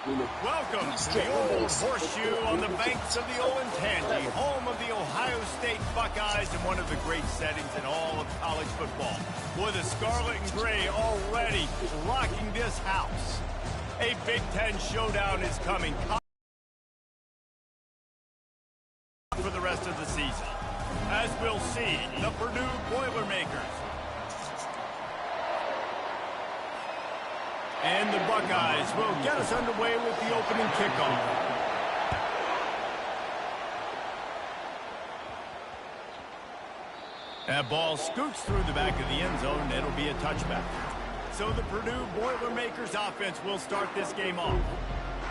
Welcome to the old horseshoe on the banks of the Ncaa, home of the Ohio State Buckeyes and one of the great settings in all of college football. Boy, the scarlet and gray already rocking this house. A Big Ten showdown is coming for the rest of the season. As we'll see, the Purdue Boilermakers and the Buckeyes will get us underway with the opening kickoff. That ball scoots through the back of the end zone, and it'll be a touchback. So the Purdue Boilermakers offense will start this game off.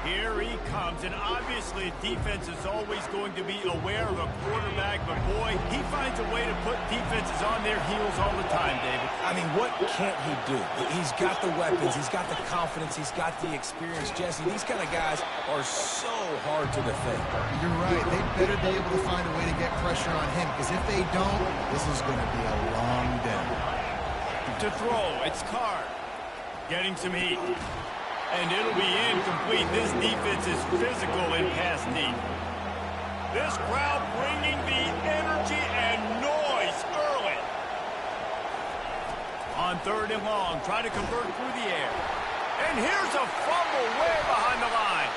Here he comes, and obviously defense is always going to be aware of a quarterback, but boy, he finds a way to put defenses on their heels all the time, David. I mean, what can't he do? He's got the weapons, he's got the confidence, he's got the experience. Jesse, these kind of guys are so hard to defend. You're right. They better be able to find a way to get pressure on him, because if they don't, this is going to be a long day. To throw, it's Card. Getting some heat. And it'll be incomplete. This defense is physical and pass deep. This crowd bringing the energy and noise early. On 3rd and long, try to convert through the air. And here's a fumble way behind the line.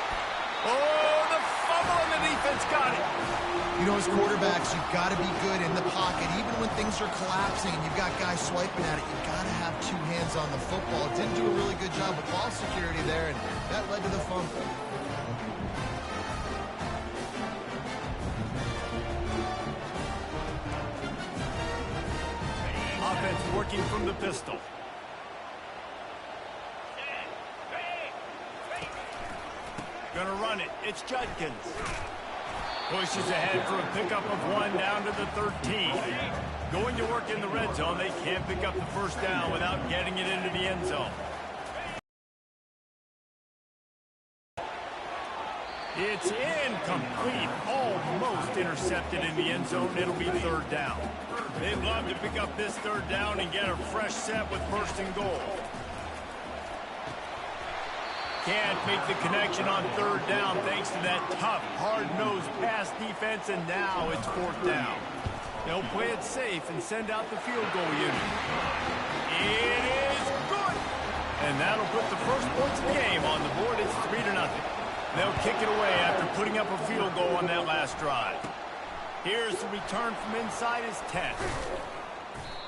Oh, the fumble and the defense got it. You know, as quarterbacks, you've got to be good in the pocket. Even when things are collapsing and you've got guys swiping at it, you've got to have two hands on the football. Didn't do a really good job with ball security there, and that led to the fumble. Offense working from the pistol. Gonna run it. It's Judkins. Pushes ahead for a pickup of 1 down to the 13. Going to work in the red zone. They can't pick up the first down without getting it into the end zone. It's incomplete. Almost intercepted in the end zone. It'll be 3rd down. They'd love to pick up this 3rd down and get a fresh set with 1st and goal. Can't make the connection on 3rd down thanks to that tough, hard-nosed pass defense, and now it's 4th down. They'll play it safe and send out the field goal unit. It is good! And that'll put the first points of the game on the board. It's 3-0. They'll kick it away after putting up a field goal on that last drive. Here's the return from inside his 10.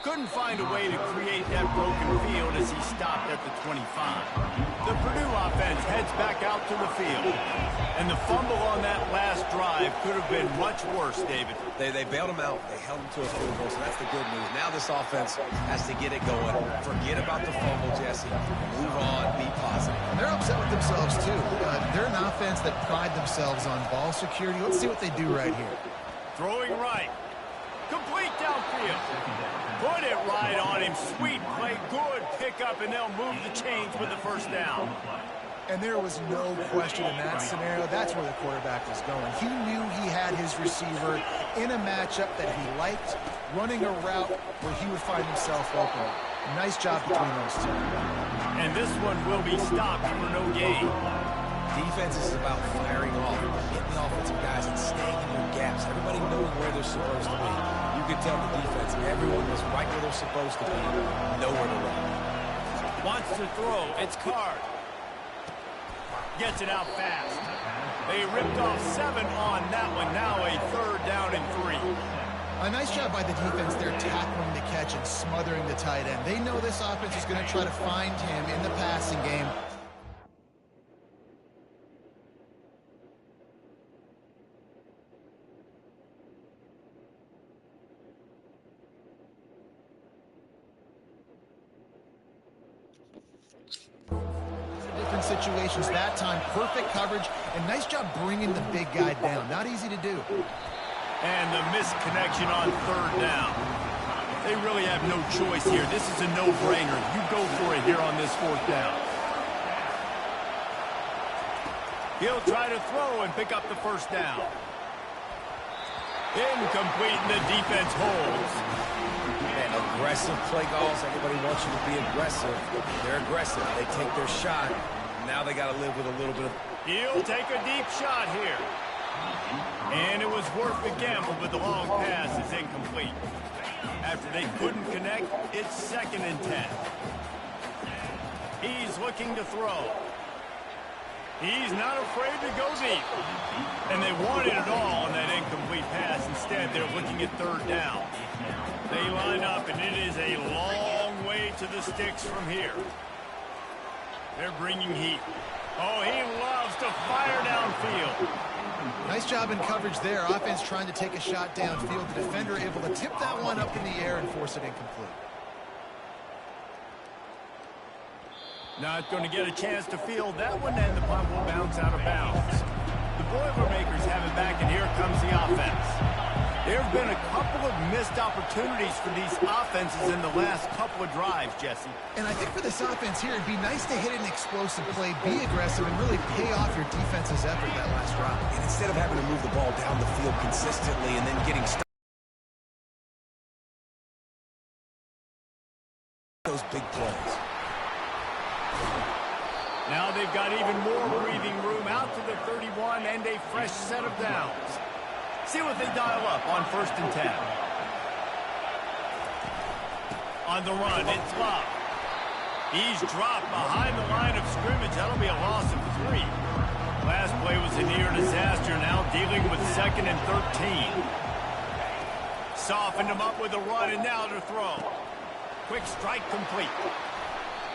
Couldn't find a way to create that broken field as he stopped at the 25. The Purdue offense heads back out to the field. And the fumble on that last drive could have been much worse, David. They bailed him out. They held him to a field goal, so that's the good news. Now this offense has to get it going. Forget about the fumble, Jesse. Move on. Be positive. And they're upset with themselves, too. They're an offense that pride themselves on ball security. Let's see what they do right here. Throwing right. Complete downfield. Put it right on him. Sweet play. Good pickup, and they'll move the chains with the 1st down. And there was no question in that scenario. That's where the quarterback was going. He knew he had his receiver in a matchup that he liked, running a route where he would find himself open. Nice job between those two. And this one will be stopped for no gain. Defense is about firing off, hitting the offensive guys, and staying in your gaps. Everybody knowing where they're supposed to be. You can tell the defense, everyone was right where they're supposed to be, nowhere to run. Wants to throw. It's Card. Gets it out fast. They ripped off 7 on that one. Now a 3rd down and 3. A nice job by the defense there, tackling the catch and smothering the tight end. They know this offense is going to try to find him in the passing game. Different situations that time. Perfect coverage and nice job bringing the big guy down. Not easy to do. And the misconnection on 3rd down. They really have no choice here. This is a no-brainer. You go for it here on this 4th down. He'll try to throw and pick up the 1st down. Incomplete, and the defense holds. And aggressive play calls. Everybody wants you to be aggressive. They're aggressive. They take their shot. Now they got to live with a little bit of He'll take a deep shot here. And it was worth the gamble, but the long pass is incomplete. After they couldn't connect, it's 2nd and 10. He's looking to throw. He's not afraid to go deep. And they wanted it all on that incomplete pass. Instead, they're looking at 3rd down. They line up, and it is a long way to the sticks from here. They're bringing heat. Oh, he loves to fire downfield. Nice job in coverage there. Offense trying to take a shot downfield. The defender able to tip that one up in the air and force it incomplete. Not going to get a chance to field that one, and the punt will bounce out of bounds. The Boilermakers have it back, and here comes the offense. There have been a couple of missed opportunities for these offenses in the last couple of drives, Jesse. And I think for this offense here, it'd be nice to hit an explosive play, be aggressive, and really pay off your defense's effort that last drive. And instead of having to move the ball down the field consistently and then getting stuck, those big plays. Now they've got even more breathing room out to the 31 and a fresh set of downs. See what they dial up on 1st and 10. On the run, it's Love. He's dropped behind the line of scrimmage. That'll be a loss of 3. Last play was a near disaster. Now dealing with 2nd and 13. Softened him up with a run, and now to throw. Quick strike complete.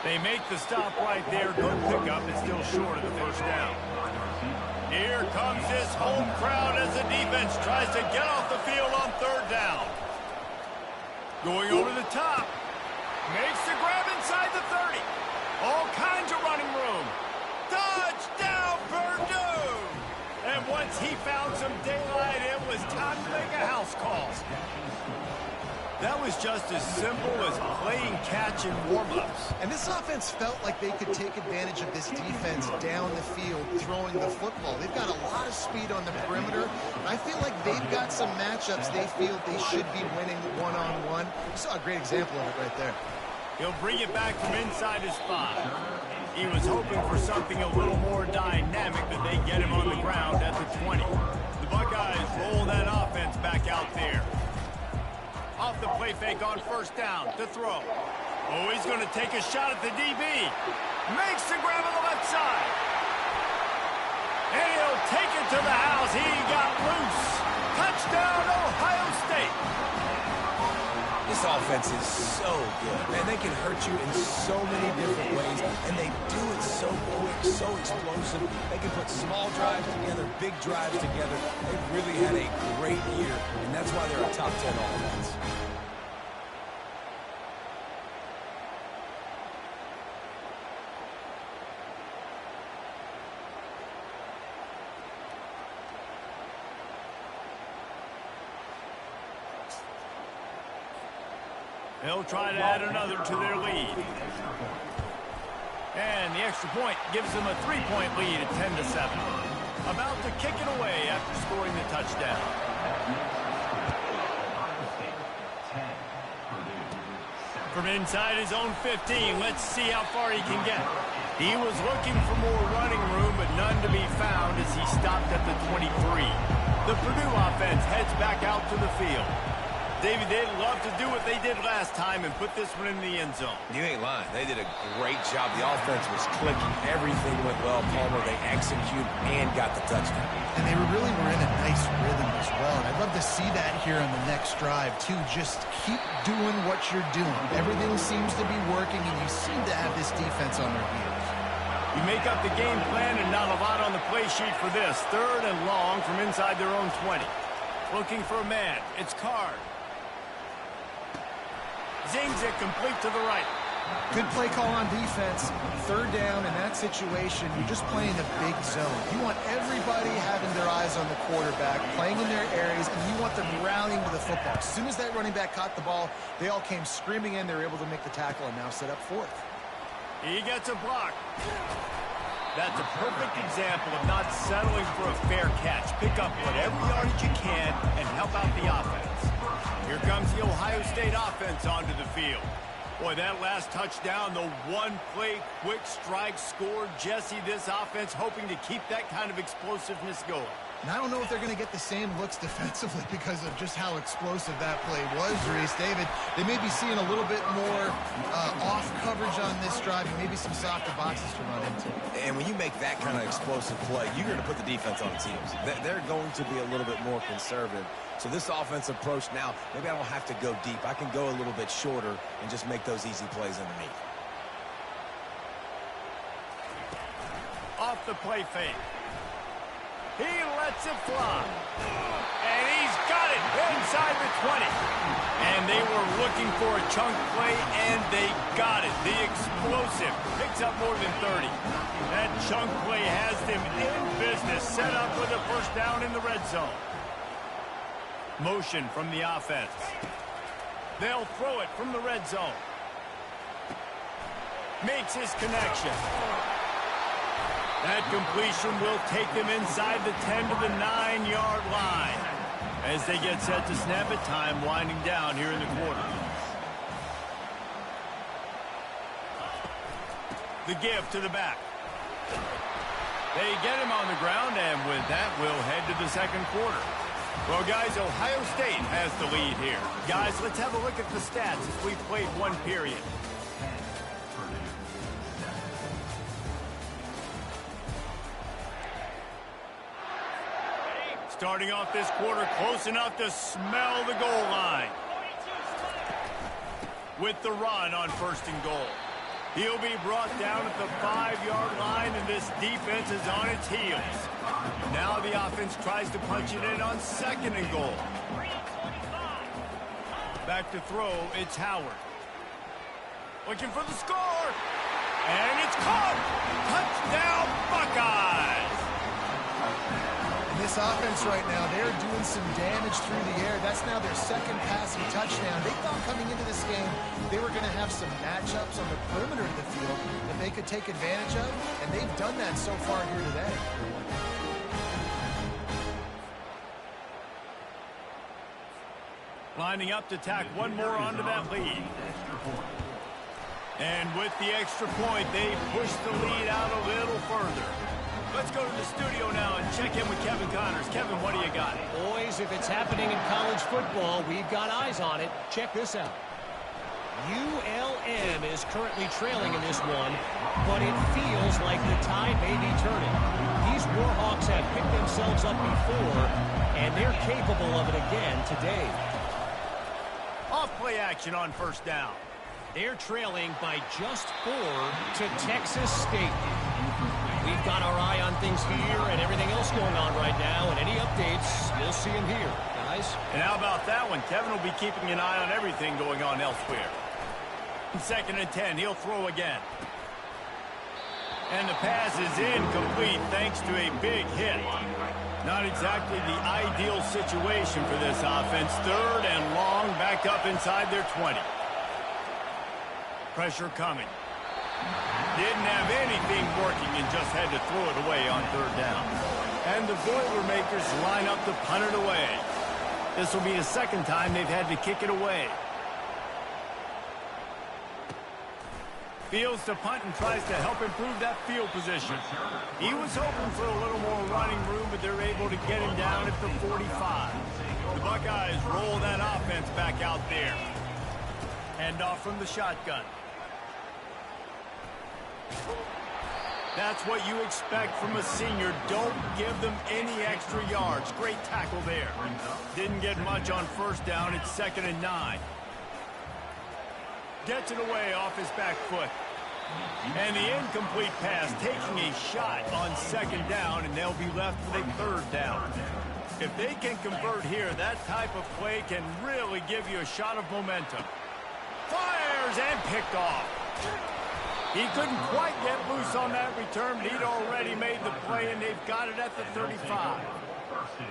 They make the stop right there. Good pickup. It's still short of the 1st down. Here comes this home crowd as the defense tries to get off the field on 3rd down. Going over the top. Makes the grab inside the 30. All kinds of running room. Touchdown, Purdue! And once he found some daylight, it was time to make a house call. That was just as simple as playing catch in warm-ups. And this offense felt like they could take advantage of this defense down the field throwing the football. They've got a lot of speed on the perimeter. And I feel like they've got some matchups they feel they should be winning one-on-one. You saw a great example of it right there. He'll bring it back from inside his spot. He was hoping for something a little more dynamic, but they get him on the ground at the 20. The Buckeyes roll that offense back out there. Off the play fake on 1st down to throw. Oh, he's going to take a shot at the DB. Makes the grab on the left side. And he'll take it to the house. He got loose. Touchdown, Ohio State. This offense is so good, man. They can hurt you in so many different ways, and they do it so quick, so explosive. They can put small drives together, big drives together. They've really had a great year, and that's why they're a top 10 offense. They'll try to add another to their lead. And the extra point gives them a 3-point lead at 10-7. About to kick it away after scoring the touchdown. From inside his own 15, let's see how far he can get. He was looking for more running room, but none to be found as he stopped at the 23. The Purdue offense heads back out to the field. David, they'd love to do what they did last time and put this one in the end zone. You ain't lying. They did a great job. The offense was clicking. Everything went well. Palmer, they executed and got the touchdown. And they really were in a nice rhythm as well. And I'd love to see that here on the next drive, too. Just keep doing what you're doing. Everything seems to be working, and you seem to have this defense on their heels. You make up the game plan and not a lot on the play sheet for this. 3rd and long from inside their own 20. Looking for a man. It's Card. Zings it complete to the right. Good play call on defense. 3rd down in that situation, you're just playing a big zone. You want everybody having their eyes on the quarterback, playing in their areas, and you want them rallying to the football. As soon as that running back caught the ball, they all came screaming in. They were able to make the tackle and now set up 4th. He gets a block. That's a perfect example of not settling for a fair catch. Pick up whatever yardage you can and help out the offense. Here comes the Ohio State offense onto the field. Boy, that last touchdown, the one-play quick strike scored. Jesse, this offense hoping to keep that kind of explosiveness going. And I don't know if they're going to get the same looks defensively because of just how explosive that play was, Reese. David, they may be seeing a little bit more off coverage on this drive and maybe some softer boxes to run into. And when you make that kind of explosive play, you're going to put the defense on its heels. They're going to be a little bit more conservative. So this offensive approach now, maybe I don't have to go deep. I can go a little bit shorter and just make those easy plays underneath. Off the play fake. He lets it fly. And he's got it inside the 20. And they were looking for a chunk play, and they got it. The explosive picks up more than 30. That chunk play has them in business, set up with a first down in the red zone. Motion from the offense. They'll throw it from the red zone. Makes his connection. That completion will take them inside the 10 to the 9-yard line. As they get set to snap it, time winding down here in the quarter. The give to the back. They get him on the ground, and with that, we'll head to the second quarter. Well, guys, Ohio State has the lead here. Guys, let's have a look at the stats as we've played one period. Starting off this quarter, close enough to smell the goal line. With the run on first and goal. He'll be brought down at the 5-yard line, and this defense is on its heels. Now the offense tries to punch it in on second and goal. Back to throw, it's Howard. Looking for the score. And it's caught. Touchdown, Buckeyes. This offense right now, they're doing some damage through the air. That's now their second passing touchdown. They thought coming into this game they were going to have some matchups on the perimeter of the field that they could take advantage of, and they've done that so far here today. Lining up to tack one more onto that lead. And with the extra point, they push the lead out a little further. Let's go to the studio now and check in with Kevin Connors. Kevin, what do you got? Boys, if it's happening in college football, we've got eyes on it. Check this out. ULM is currently trailing in this one, but it feels like the tide may be turning. These Warhawks have picked themselves up before, and they're capable of it again today. Off-play action on first down. They're trailing by just 4 to Texas State. We've got our eye on things here and everything else going on right now, and any updates, you'll see them here, guys. And how about that one? Kevin will be keeping an eye on everything going on elsewhere. Second and 10, he'll throw again. And the pass is incomplete thanks to a big hit. Not exactly the ideal situation for this offense. Third and long, back up inside their 20. Pressure coming. Didn't have anything working and just had to throw it away on third down. And the Boilermakers line up to punt it away. This will be the second time they've had to kick it away. Fields to punt and tries to help improve that field position. He was hoping for a little more running room, but they're able to get him down at the 45. The Buckeyes roll that offense back out there. Hand off from the shotgun. That's what you expect from a senior. Don't give them any extra yards. Great tackle there. Didn't get much on first down. It's second and 9. Gets it away off his back foot. And the incomplete pass taking a shot on second down, and they'll be left with a third down. If they can convert here, that type of play can really give you a shot of momentum. Fires and picked off. He couldn't quite get loose on that return, but he'd already made the play, and they've got it at the 35.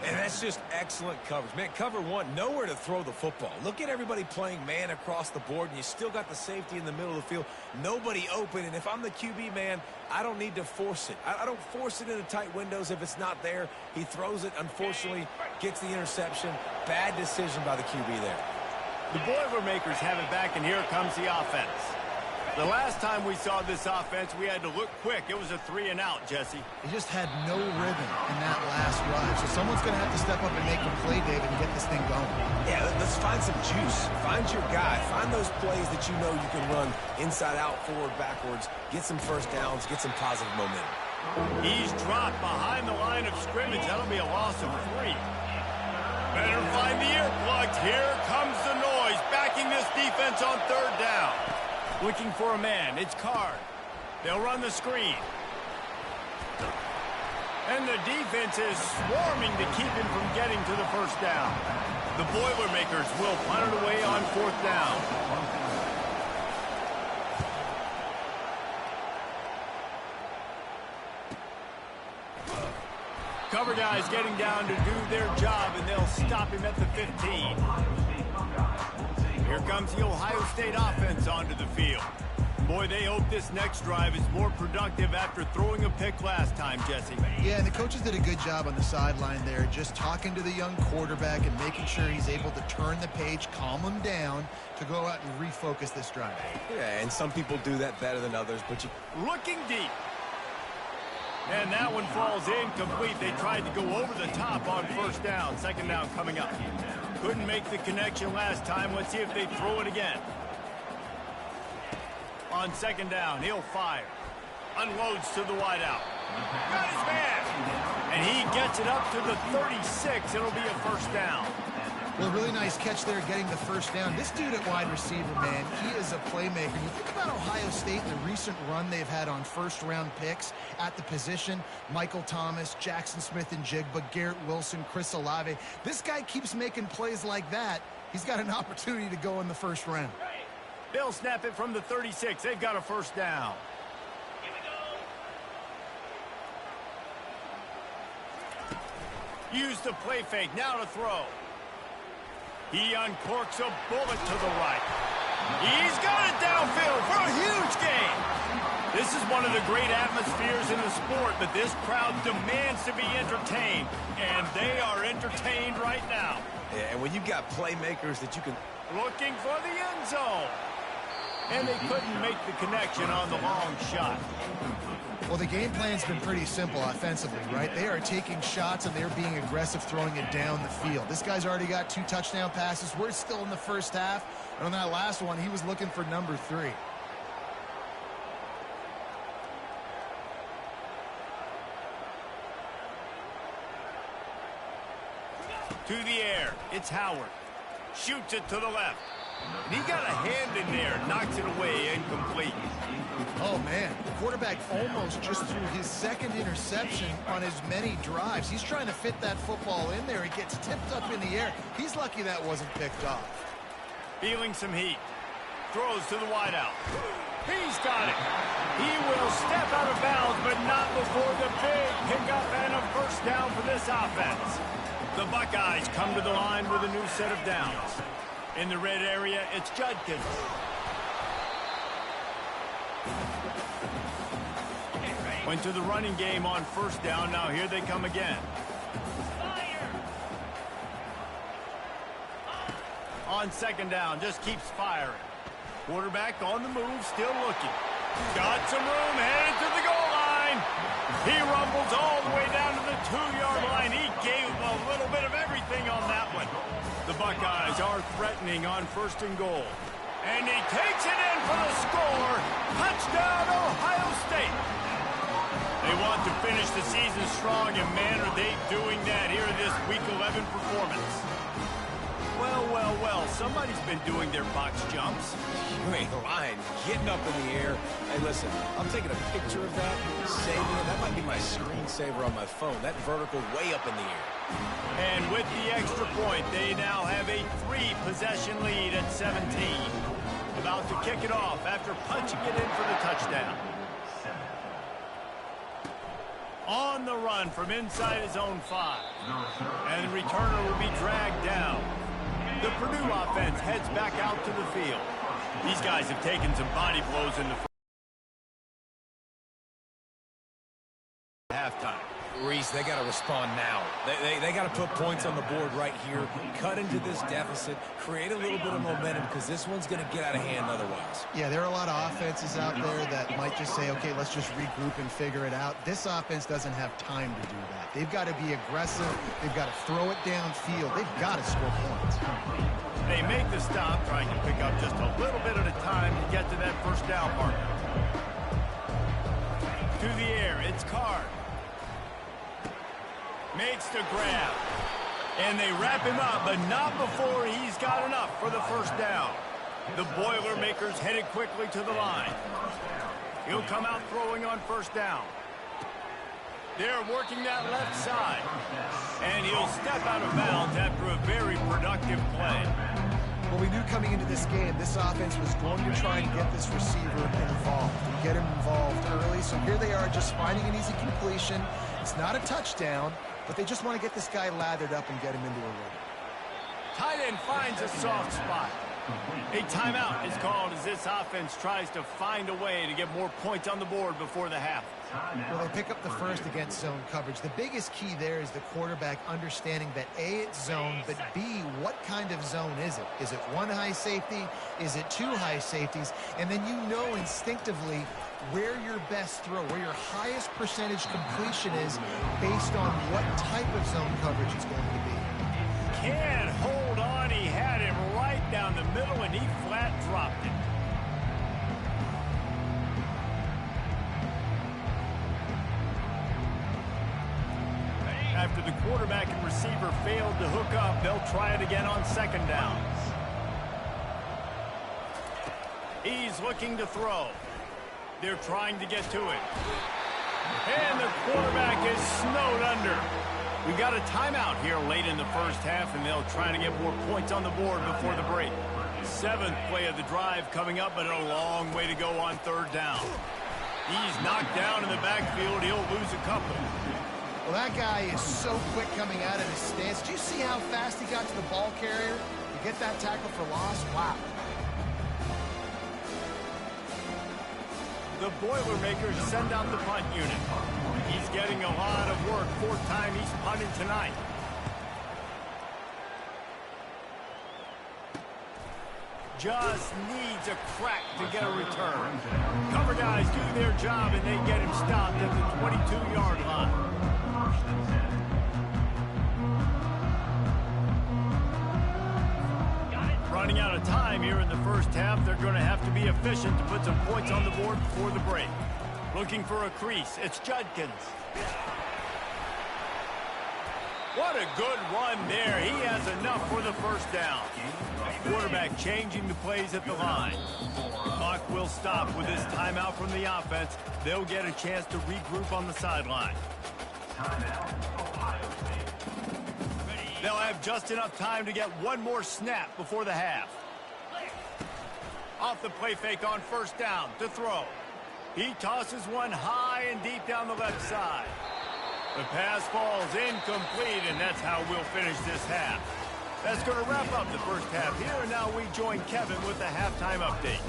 And that's just excellent coverage. Man, cover one, nowhere to throw the football. Look at everybody playing man across the board, and you still got the safety in the middle of the field. Nobody open, and if I'm the QB, man, I don't need to force it. I don't force it into tight windows if it's not there. He throws it, unfortunately, gets the interception. Bad decision by the QB there. The Boilermakers have it back, and here comes the offense. The last time we saw this offense, we had to look quick. It was a 3-and-out, Jesse. He just had no rhythm in that last drive. So someone's going to have to step up and make a play, David, and get this thing going. Yeah, let's find some juice. Find your guy. Find those plays that you know you can run inside out, forward, backwards. Get some first downs. Get some positive momentum. He's dropped behind the line of scrimmage. That'll be a loss of 3. Better find the earplugs. Here comes the noise, backing this defense on third down. Looking for a man. It's Card. They'll run the screen. And the defense is swarming to keep him from getting to the first down. The Boilermakers will punt it away on 4th down. Cover guys getting down to do their job, and they'll stop him at the 15. Here comes the Ohio State offense onto the field. Boy, they hope this next drive is more productive after throwing a pick last time, Jesse. Yeah, and the coaches did a good job on the sideline there, just talking to the young quarterback and making sure he's able to turn the page, calm him down to go out and refocus this drive. Yeah, and some people do that better than others, but you... Looking deep. And that one falls incomplete. They tried to go over the top on 1st down. 2nd down coming up. Couldn't make the connection last time. Let's see if they throw it again. On 2nd down, he'll fire. Unloads to the wideout. Got his man. And he gets it up to the 36. It'll be a 1st down. Well, really nice catch there getting the 1st down. This dude at wide receiver, man, he is a playmaker. You think about Ohio State and the recent run they've had on 1st-round picks at the position. Michael Thomas, Jackson Smith and Jigba, Garrett Wilson, Chris Olave. This guy keeps making plays like that. He's got an opportunity to go in the 1st round. They'll snap it from the 36. They've got a 1st down. Use the play fake. Now to throw. He uncorks a bullet to the right. He's got it downfield for a huge gain. This is one of the great atmospheres in the sport, but this crowd demands to be entertained, and they are entertained right now. Yeah, and when you've got playmakers that you can... Looking for the end zone. And they couldn't make the connection on the long shot. Well, the game plan's been pretty simple offensively, right? They are taking shots, and they're being aggressive, throwing it down the field. This guy's already got 2 touchdown passes. We're still in the 1st half. And on that last one, he was looking for number 3. To the air. It's Howard. Shoots it to the left. And he got a hand in there. Knocks it away. Incomplete. Oh, man. The quarterback almost just threw his 2nd interception on as many drives. He's trying to fit that football in there. It gets tipped up in the air. He's lucky that wasn't picked off. Feeling some heat. Throws to the wideout. He's got it. He will step out of bounds, but not before the big pickup and a 1st down for this offense. The Buckeyes come to the line with a new set of downs. In the red area, it's Judkins. Went to the running game on 1st down. Now here they come again. On 2nd down, just keeps firing. Quarterback on the move, still looking. Got some room, headed to the goal line. He rumbles all the way down to the 2-yard line. He gave a little bit of everything on that one. The Buckeyes are threatening on 1st and goal. And he takes it in for the score. Touchdown, Ohio State. They want to finish the season strong, and man, are they doing that here in this Week 11 performance. Well, well, well, somebody's been doing their box jumps. You ain't lying. Getting up in the air. Hey, listen, I'm taking a picture of that, saving it. That might be my screensaver on my phone. That vertical way up in the air. And with the extra point, they now have a 3-possession lead at 17. About to kick it off after punching it in for the touchdown. On the run from inside his own 5. And the returner will be dragged down. The Purdue offense heads back out to the field. These guys have taken some body blows in the halftime. Reese, they got to respond now. They got to put points on the board right here, cut into this deficit, create a little bit of momentum because this one's going to get out of hand otherwise. Yeah, there are a lot of offenses out there that might just say, okay, let's just regroup and figure it out. This offense doesn't have time to do that. They've got to be aggressive. They've got to throw it downfield. They've got to score points. They make the stop, trying to pick up just a little bit at a time to get to that first down marker. To the air, it's Card. Makes the grab. And they wrap him up, but not before he's got enough for the first down. The Boilermakers headed quickly to the line. He'll come out throwing on first down. They're working that left side. And he'll step out of bounds after a very productive play. Well, we knew coming into this game, this offense was going to try and get this receiver involved and get him involved early. So here they are just finding an easy completion. It's not a touchdown, but they just want to get this guy lathered up and get him into a rhythm. Tight end finds a soft spot. A timeout is called as this offense tries to find a way to get more points on the board before the half. Well, they pick up the first against zone coverage. The biggest key there is the quarterback understanding that A, it's zone, but B, what kind of zone is it? Is it one high safety? Is it two high safeties? And then you know instinctively where your best throw, where your highest percentage completion is based on what type of zone coverage it's going to be. Can't hold on. He had him right down the middle, and he flat dropped it. After the quarterback and receiver failed to hook up, they'll try it again on second downs. He's looking to throw. They're trying to get to it. And the quarterback is snowed under. We've got a timeout here late in the first half, and they'll try to get more points on the board before the break. Seventh play of the drive coming up, but a long way to go on third down. He's knocked down in the backfield. He'll lose a couple. Well, that guy is so quick coming out of his stance. Do you see how fast he got to the ball carrier to get that tackle for loss? Wow. The Boilermakers send out the punt unit. He's getting a lot of work. Fourth time he's punted tonight. Just needs a crack to get a return. Cover guys do their job, and they get him stopped at the 22-yard line. Running out of time here in the first half. They're going to have to be efficient to put some points on the board before the break. Looking for a crease. It's Judkins. What a good run there. He has enough for the first down. Quarterback changing the plays at the line. Clock will stop with this timeout from the offense. They'll get a chance to regroup on the sideline. They'll have just enough time to get one more snap before the half. Off the play fake on first down to throw. He tosses one high and deep down the left side. The pass falls incomplete, and that's how we'll finish this half. That's going to wrap up the first half here, and now we join Kevin with the halftime update.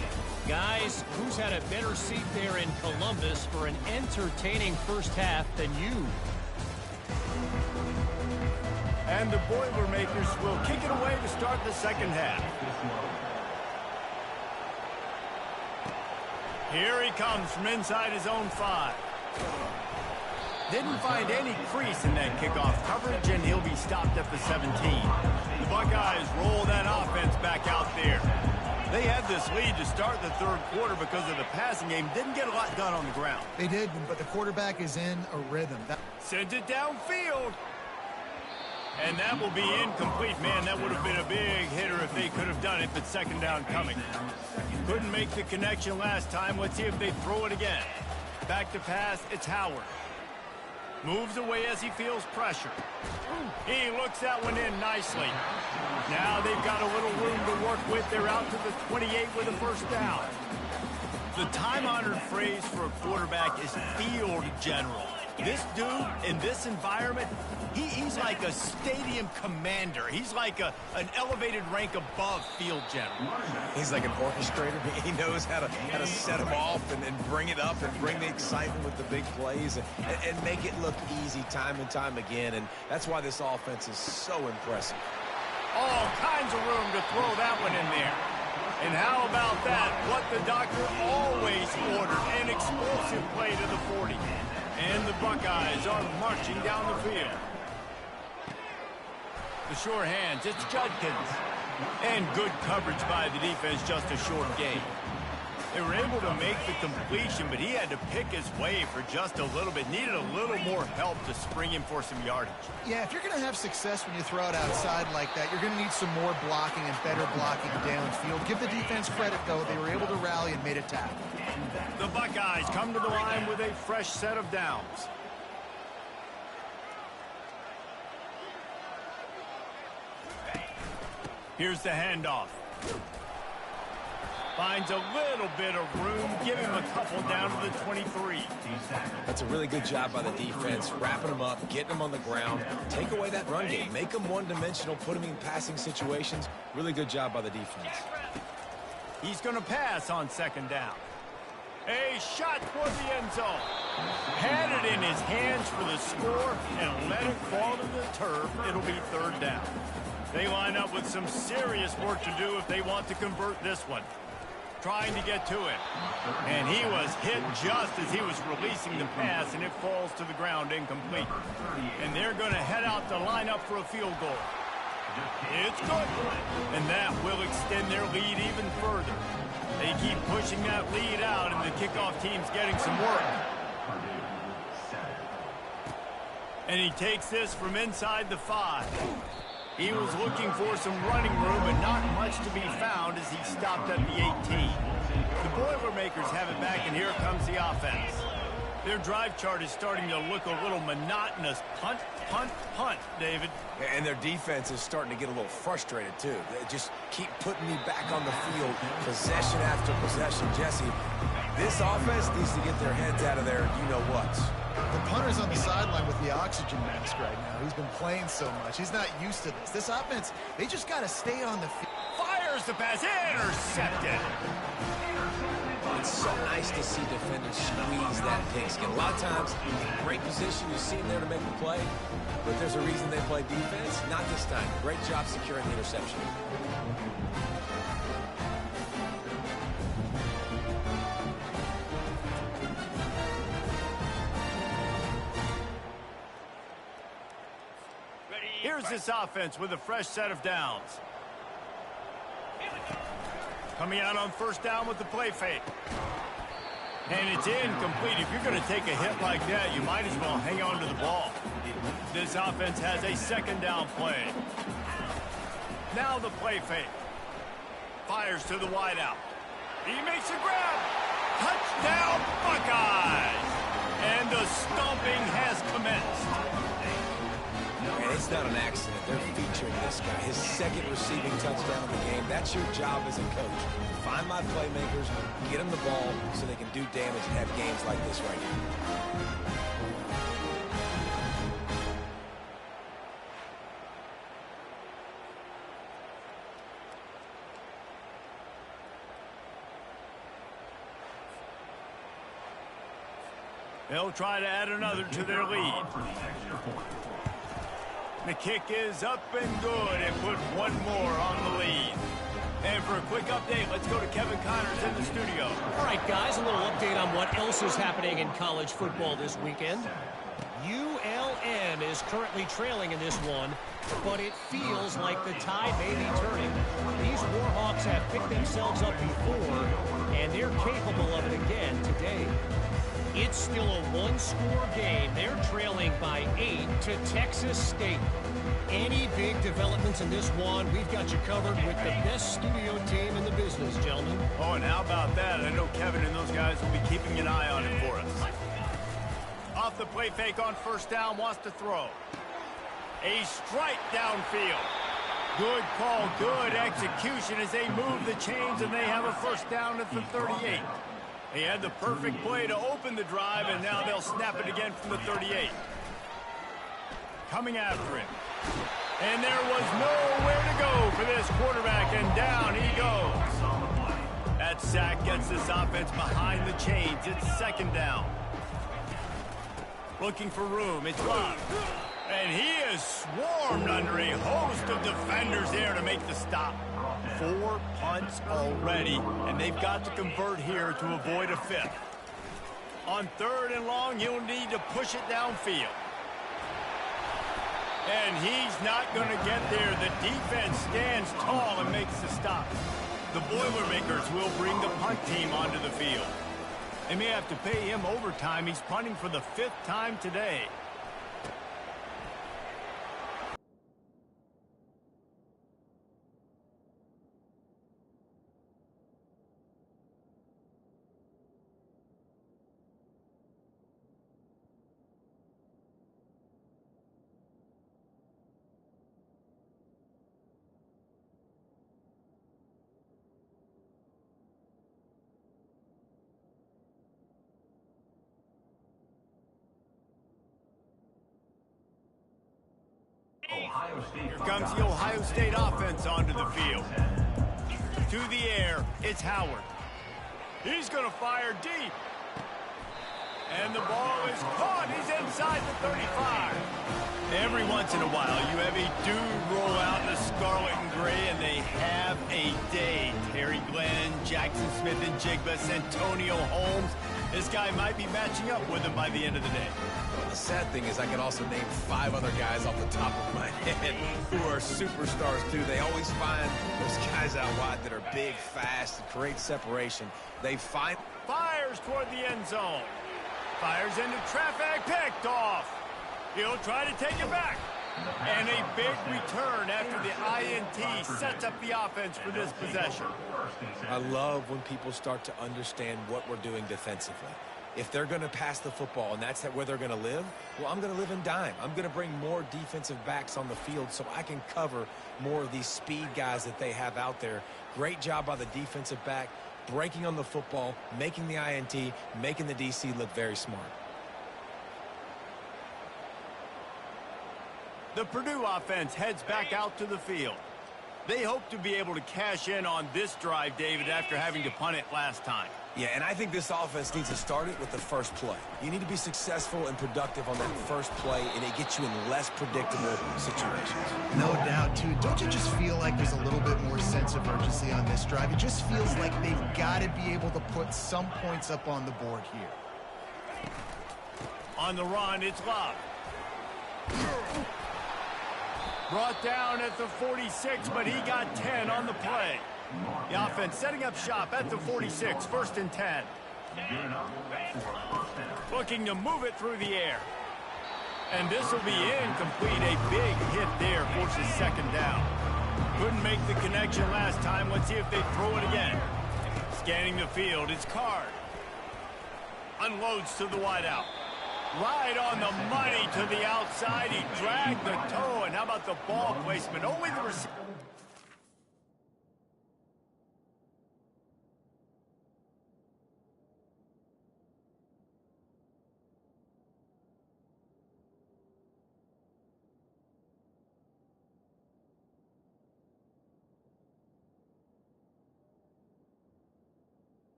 Guys, who's had a better seat there in Columbus for an entertaining first half than you? And the Boilermakers will kick it away to start the second half. Here he comes from inside his own 5. Didn't find any crease in that kickoff coverage, and he'll be stopped at the 17. The Buckeyes roll that offense back out there. They had this lead to start the third quarter because of the passing game. Didn't get a lot done on the ground. They did, but the quarterback is in a rhythm. Sends it downfield. And that will be incomplete. Man, that would have been a big hitter if they could have done it, but second down coming. Couldn't make the connection last time. Let's see if they throw it again. Back to pass, it's Howard. Moves away as he feels pressure. He looks that one in nicely. Now they've got a little room to work with. They're out to the 28 with a first down. The time-honored phrase for a quarterback is field general. This dude, in this environment, he's like a stadium commander. He's like an elevated rank above field general. He's like an orchestrator. He knows how to set them off and bring it up and bring the excitement with the big plays and make it look easy time and time again. And that's why this offense is so impressive. All kinds of room to throw that one in there. And how about that? What the doctor always ordered, an explosive play to the 40. And the Buckeyes are marching down the field. The sure hands, it's Judkins. And good coverage by the defense, just a short gain. They were able to make the completion, but he had to pick his way for just a little bit. Needed a little more help to spring him for some yardage. Yeah, if you're going to have success when you throw it outside like that, you're going to need some more blocking and better blocking downfield. Give the defense credit, though. They were able to rally and made a tackle. The Buckeyes come to the line with a fresh set of downs. Here's the handoff. Finds a little bit of room. Give him a couple down to the 23. That's a really good job by the defense, wrapping them up, getting them on the ground. Take away that run game. Make them one-dimensional, put them in passing situations. Really good job by the defense. He's going to pass on second down. A shot toward the end zone. Had it in his hands for the score and let it fall to the turf. It'll be third down. They line up with some serious work to do if they want to convert this one. Trying to get to it. And he was hit just as he was releasing the pass, and it falls to the ground incomplete. And they're going to head out to line up for a field goal. It's good. And that will extend their lead even further. They keep pushing that lead out, and the kickoff team's getting some work. And he takes this from inside the 5. He was looking for some running room, but not much to be found as he stopped at the 18. The Boilermakers have it back, and here comes the offense. Their drive chart is starting to look a little monotonous. Punt, punt, punt, David. And their defense is starting to get a little frustrated, too. They just keep putting me back on the field, possession after possession. Jesse, this offense needs to get their heads out of their you-know-whats. The punter's on the sideline with the oxygen mask right now. He's been playing so much. He's not used to this. This offense, they just got to stay on the field. Fires the pass, intercepted. It's so nice to see defenders squeeze that pigskin. A lot of times, great position, you see them there to make the play, but there's a reason they play defense. Not this time. Great job securing the interception. Here's this offense with a fresh set of downs. Coming out on first down with the play fake. And it's incomplete. If you're going to take a hit like that, you might as well hang on to the ball. This offense has a second down play. Now the play fake. Fires to the wideout. He makes a grab. Touchdown, Buckeyes! And the stomping has commenced. And it's not an accident. They're featuring this guy. His second receiving touchdown of the game. That's your job as a coach. Find my playmakers, get them the ball so they can do damage and have games like this right here. They'll try to add another to their lead. The kick is up and good and put one more on the lead. And for a quick update, let's go to Kevin Connors in the studio. All right, guys, a little update on what else is happening in college football this weekend. ULM is currently trailing in this one, but it feels like the tide may be turning. These Warhawks have picked themselves up before, and they're capable of it again today. It's still a one-score game. They're trailing by 8 to Texas State. Any big developments in this one, we've got you covered with the best studio team in the business, gentlemen. Oh, and how about that? I know Kevin and those guys will be keeping an eye on it for us. Off the play fake on first down, wants to throw. A strike downfield. Good call, good execution as they move the chains, and they have a first down at the 38. He had the perfect play to open the drive, and now they'll snap it again from the 38. Coming after him. And there was nowhere to go for this quarterback, and down he goes. That sack gets this offense behind the chains. It's second down. Looking for room. It's Love. And he is swarmed under a host of defenders there to make the stop. 4 punts already, and they've got to convert here to avoid a fifth. On 3rd and long, he'll need to push it downfield. And he's not going to get there. The defense stands tall and makes the stop. The Boilermakers will bring the punt team onto the field. They may have to pay him overtime. He's punting for the 5th time today. Here comes the Ohio State offense onto the field. To the air, it's Howard. He's going to fire deep. And the ball is caught. He's inside the 35. Every once in a while, you have a dude roll out in the scarlet and gray, and they have a day. Terry Glenn, Jackson Smith and Jigba, Santonio Holmes. This guy might be matching up with him by the end of the day. Well, the sad thing is I could also name 5 other guys off the top of my head who are superstars, too. They always find those guys out wide that are big, fast, and create separation. They find... Fires toward the end zone. Fires into traffic, picked off. He'll try to take it back. And a big return after the INT sets up the offense for this possession. I love when people start to understand what we're doing defensively. If they're going to pass the football and that's where they're going to live, well, I'm going to live in dime. I'm going to bring more defensive backs on the field so I can cover more of these speed guys that they have out there. Great job by the defensive back, breaking on the football, making the INT, making the DC look very smart. The Purdue offense heads back out to the field. They hope to be able to cash in on this drive, David, after having to punt it last time. Yeah, and I think this offense needs to start it with the first play. You need to be successful and productive on that first play, and it gets you in less predictable situations. No doubt, too. Don't you just feel like there's a little bit more sense of urgency on this drive? It just feels like they've got to be able to put some points up on the board here. On the run, it's Love. Brought down at the 46, but he got 10 on the play. The offense setting up shop at the 46, 1st and 10. Looking to move it through the air. And this will be incomplete. A big hit there forces 2nd down. Couldn't make the connection last time. Let's see if they throw it again. Scanning the field, it's Card. Unloads to the wideout. Right on the money to the outside. He dragged the toe. And how about the ball placement? Only the receiver.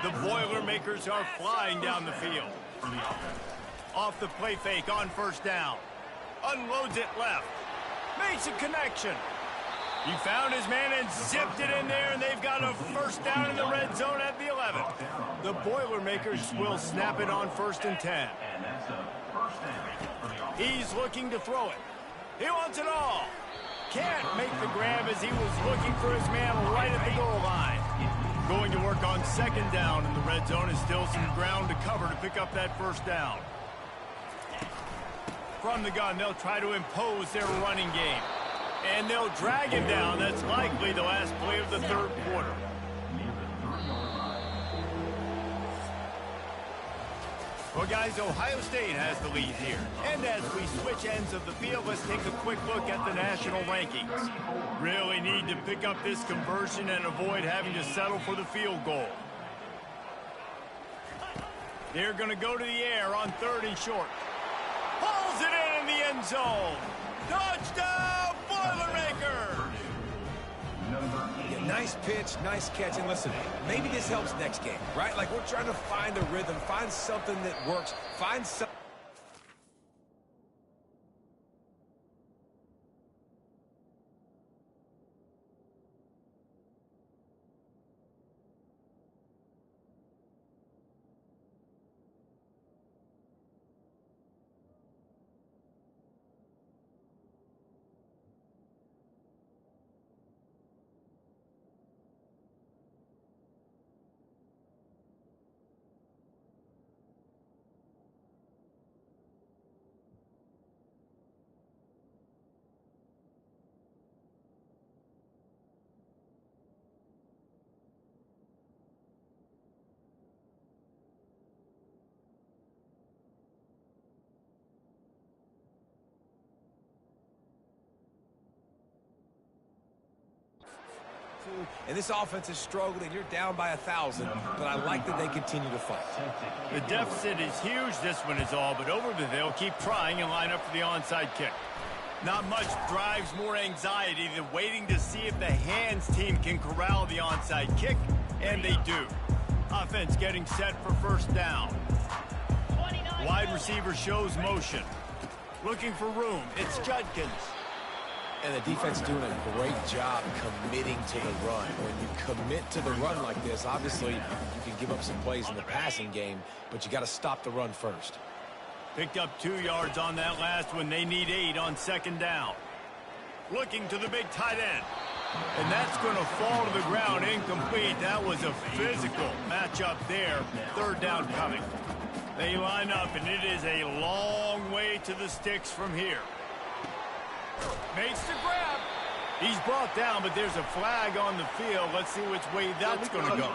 The Boilermakers are flying down the field. Off the play fake on 1st down. Unloads it left. Makes a connection. He found his man and zipped it in there, and they've got a 1st down in the red zone at the 11. The Boilermakers will snap it on 1st and 10. He's looking to throw it. He wants it all. Can't make the grab as he was looking for his man right at the goal line. Going to work on 2nd down, and the red zone is still some ground to cover to pick up that 1st down. From the gun, they'll try to impose their running game. And they'll drag him down. That's likely the last play of the 3rd quarter. Well, guys, Ohio State has the lead here. And as we switch ends of the field, let's take a quick look at the national rankings. Really need to pick up this conversion and avoid having to settle for the field goal. They're going to go to the air on 3rd and short. Pulls it in the end zone. Touchdown, Boilermakers! Yeah, nice pitch, nice catch. And listen, maybe this helps next game, right? Like, we're trying to find a rhythm, find something that works, find something. And this offense is struggling. You're down by 1,000, but I like that they continue to fight. The deficit is huge, this one is all, but over they'll keep trying and line up for the onside kick. Not much drives more anxiety than waiting to see if the hands team can corral the onside kick, and they do. Offense getting set for 1st down. Wide receiver shows motion. Looking for room, it's Judkins. And the defense doing a great job committing to the run. When you commit to the run like this, obviously you can give up some plays in the passing game, but you got to stop the run first. Picked up 2 yards on that last one. They need 8 on 2nd down. Looking to the big tight end. And that's going to fall to the ground incomplete. That was a physical matchup there. 3rd down coming. They line up, and it is a long way to the sticks from here. Makes the grab. He's brought down, but there's a flag on the field. Let's see which way that's going to go.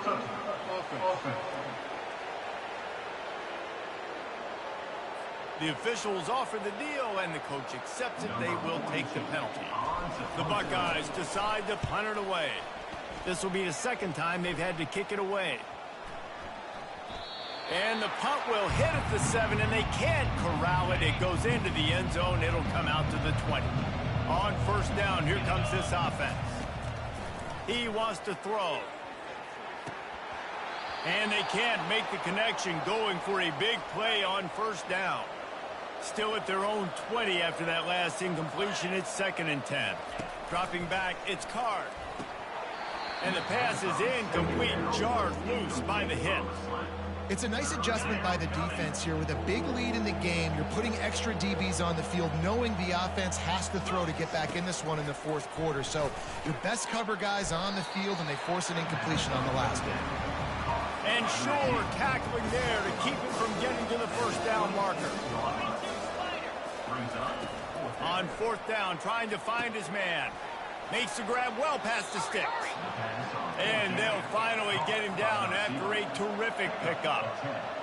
The officials offer the deal, and the coach accepts it. They will take the penalty. The Buckeyes decide to punt it away. This will be the 2nd time they've had to kick it away. And the punt will hit at the 7, and they can't corral it. It goes into the end zone. It'll come out to the 20. On 1st down, here comes this offense. He wants to throw. And they can't make the connection, going for a big play on 1st down. Still at their own 20 after that last incompletion. It's 2nd and 10. Dropping back, it's Card. And the pass is incomplete, jarred loose by the hit. It's a nice adjustment by the defense here. With a big lead in the game, you're putting extra DBs on the field, knowing the offense has to throw to get back in this one in the 4th quarter. So your best cover guys on the field, and they force an incompletion on the last one. And Shore tackling there to keep him from getting to the 1st down marker. On 4th down, trying to find his man. Makes the grab well past the sticks. And they'll finally get him down after a terrific pickup.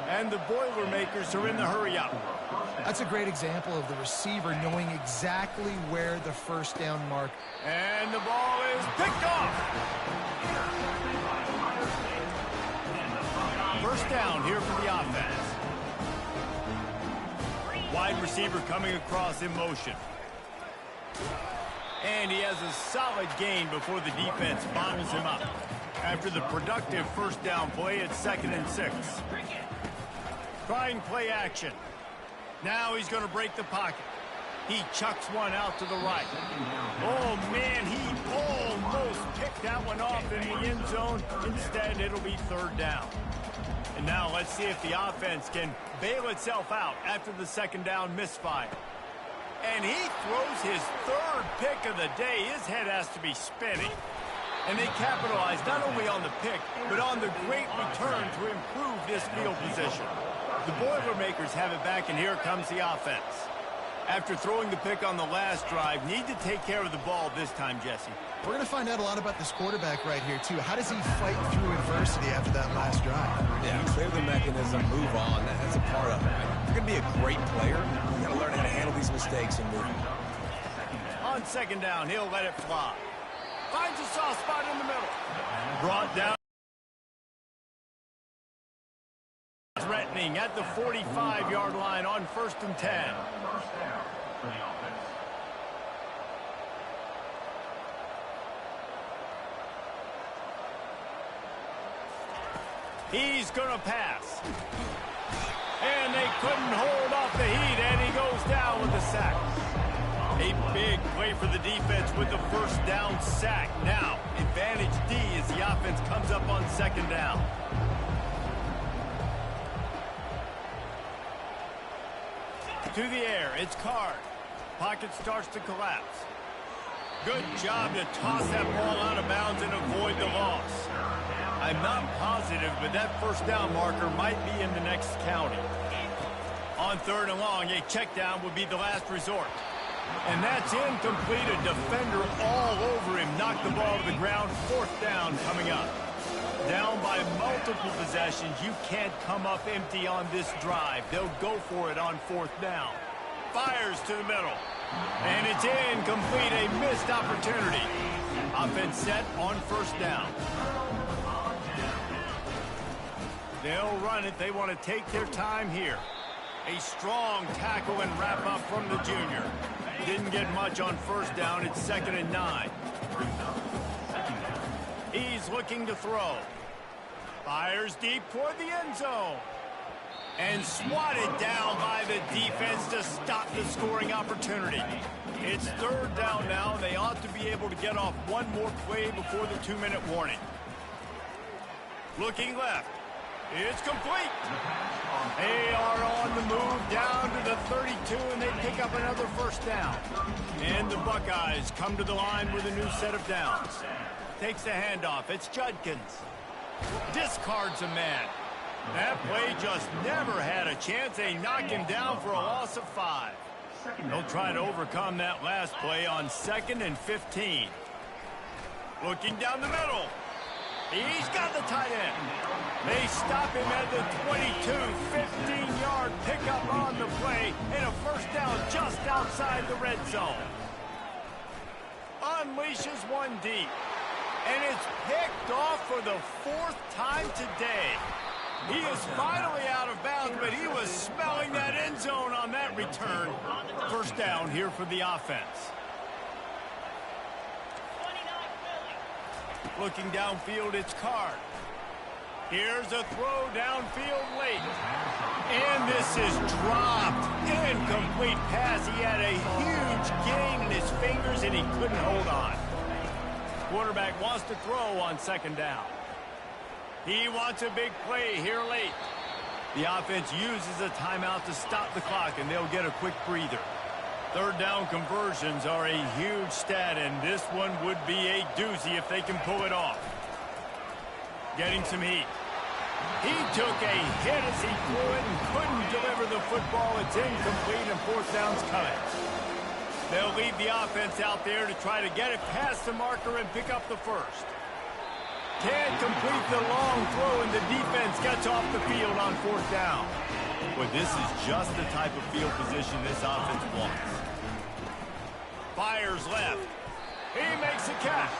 And the Boilermakers are in the hurry-up. That's a great example of the receiver knowing exactly where the 1st down mark. And the ball is picked off. 1st down here for the offense. Wide receiver coming across in motion. And he has a solid gain before the defense bottles him up. After the productive 1st down play, it's 2nd and 6. Trying play action. Now he's going to break the pocket. He chucks one out to the right. Oh, man, he almost picked that one off in the end zone. Instead, it'll be 3rd down. And now let's see if the offense can bail itself out after the 2nd down misfire. And he throws his 3rd pick of the day. His head has to be spinning. And they capitalize not only on the pick, but on the great return to improve this field position. The Boilermakers have it back, and here comes the offense. After throwing the pick on the last drive, need to take care of the ball this time, Jesse. We're going to find out a lot about this quarterback right here, too. How does he fight through adversity after that last drive? Yeah, clear the mechanism, move on. That's a part of it. Right? If you're going to be a great player, you got to learn how to handle these mistakes and move on. On second down, he'll let it fly. Finds a soft spot in the middle. Brought down. Threatening at the 45-yard line on 1st and 10. He's going to pass. And they couldn't hold off the heat, and he goes down with a sack. A big play for the defense with the first down sack. Now, advantage D as the offense comes up on second down. To the air, it's Card. Pocket starts to collapse. Good job to toss that ball out of bounds and avoid the loss. I'm not positive, but that first down marker might be in the next county. On 3rd and long, a check down would be the last resort. And that's incomplete. A defender all over him. Knocked the ball to the ground. 4th down coming up. Down by multiple possessions. You can't come up empty on this drive. They'll go for it on 4th down. Fires to the middle. And it's incomplete. A missed opportunity. Offense set on 1st down. They'll run it. They want to take their time here. A strong tackle and wrap up from the junior. Didn't get much on 1st down. It's 2nd and 9. He's looking to throw. Fires deep toward the end zone. And swatted down by the defense to stop the scoring opportunity. It's 3rd down now, and they ought to be able to get off one more play before the 2-minute warning. Looking left. It's complete. They are on the move down to the 32, and they pick up another 1st down. And the Buckeyes come to the line with a new set of downs. Takes the handoff. It's Judkins. Discards a man. That play just never had a chance. They knock him down for a loss of 5. They'll try to overcome that last play on 2nd and 15. Looking down the middle. He's got the tight end. They stop him at the 22, 15-yard pickup on the play, and a 1st down just outside the red zone. Unleashes one deep, and it's picked off for the 4th time today. He is finally out of bounds, but he was smelling that end zone on that return. 1st down here for the offense. Looking downfield, it's Card. Here's a throw downfield late. And this is dropped. Incomplete pass. He had a huge gain in his fingers, and he couldn't hold on. Quarterback wants to throw on 2nd down. He wants a big play here late. The offense uses a timeout to stop the clock, and they'll get a quick breather. 3rd down conversions are a huge stat, and this one would be a doozy if they can pull it off. Getting some heat. He took a hit as he threw it and couldn't deliver the football. It's incomplete, and 4th down's coming. They'll leave the offense out there to try to get it past the marker and pick up the 1st. Can't complete the long throw, and the defense gets off the field on 4th down. But this is just the type of field position this offense wants. Fires left. He makes a catch.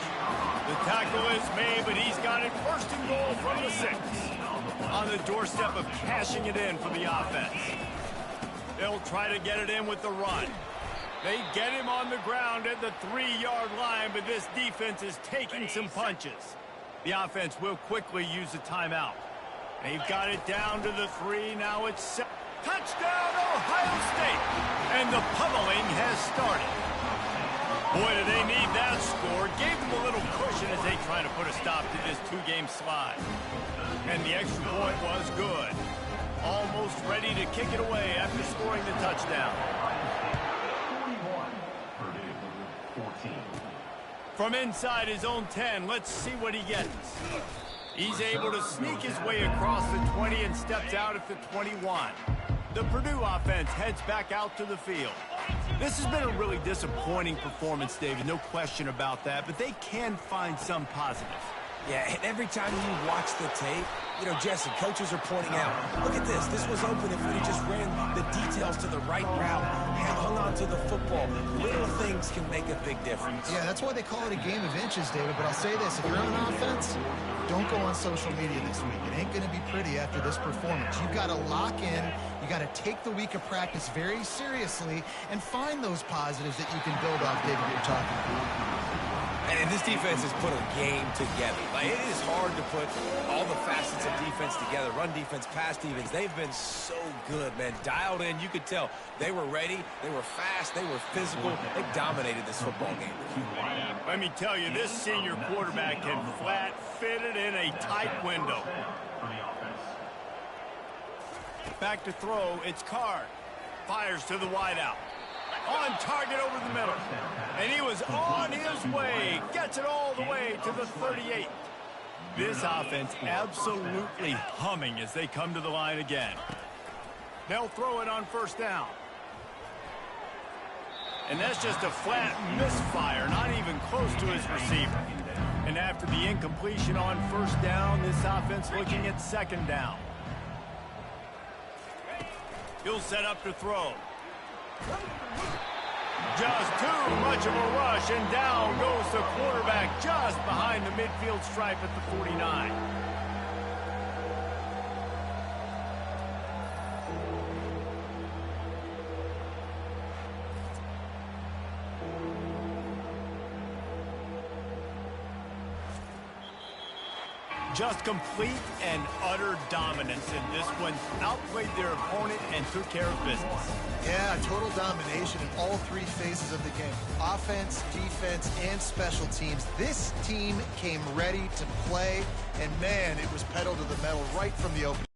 The tackle is made, but he's got it 1st and goal from the 6. On the doorstep of cashing it in for the offense. They'll try to get it in with the run. They get him on the ground at the 3-yard line, but this defense is taking some punches. The offense will quickly use a timeout. They've got it down to the 3. Now it's set. Touchdown, Ohio State. And the pummeling has started. Boy, do they need that score. Gave them a little cushion as they try to put a stop to this 2-game slide. And the extra point was good. Almost ready to kick it away after scoring the touchdown. 14. From inside his own 10, let's see what he gets. He's able to sneak his way across the 20 and steps out at the 21. The Purdue offense heads back out to the field. This has been a really disappointing performance, David, no question about that, but they can find some positives. Yeah, and every time you watch the tape, you know, Jesse, coaches are pointing out, look at this. This was open if we just ran the details to the right route, hung on to the football. Little things can make a big difference. Yeah, that's why they call it a game of inches, David. But I'll say this, if you're on offense, don't go on social media this week. It ain't going to be pretty after this performance. You've got to lock in. You got to take the week of practice very seriously and find those positives that you can build off, David, you're talking about. And this defense has put a game together. Like, it is hard to put all the facets of defense together. Run defense, pass defense. They've been so good, man. Dialed in. You could tell they were ready. They were fast. They were physical. They dominated this football game. Let me tell you, this senior quarterback can flat fit it in a tight window. Back to throw. It's Card. Fires to the wideout. On target over the middle. And he was on his way. Gets it all the way to the 38. This offense absolutely humming as they come to the line again. They'll throw it on first down. And that's just a flat misfire, not even close to his receiver. And after the incompletion on first down, this offense looking at second down. He'll set up to throw. Just too much of a rush, and down goes the quarterback just behind the midfield stripe at the 49. Just complete and utter dominance in this one. Outplayed their opponent and took care of business. Yeah, total domination in all three phases of the game. Offense, defense, and special teams. This team came ready to play, and man, it was pedal to the metal right from the opening.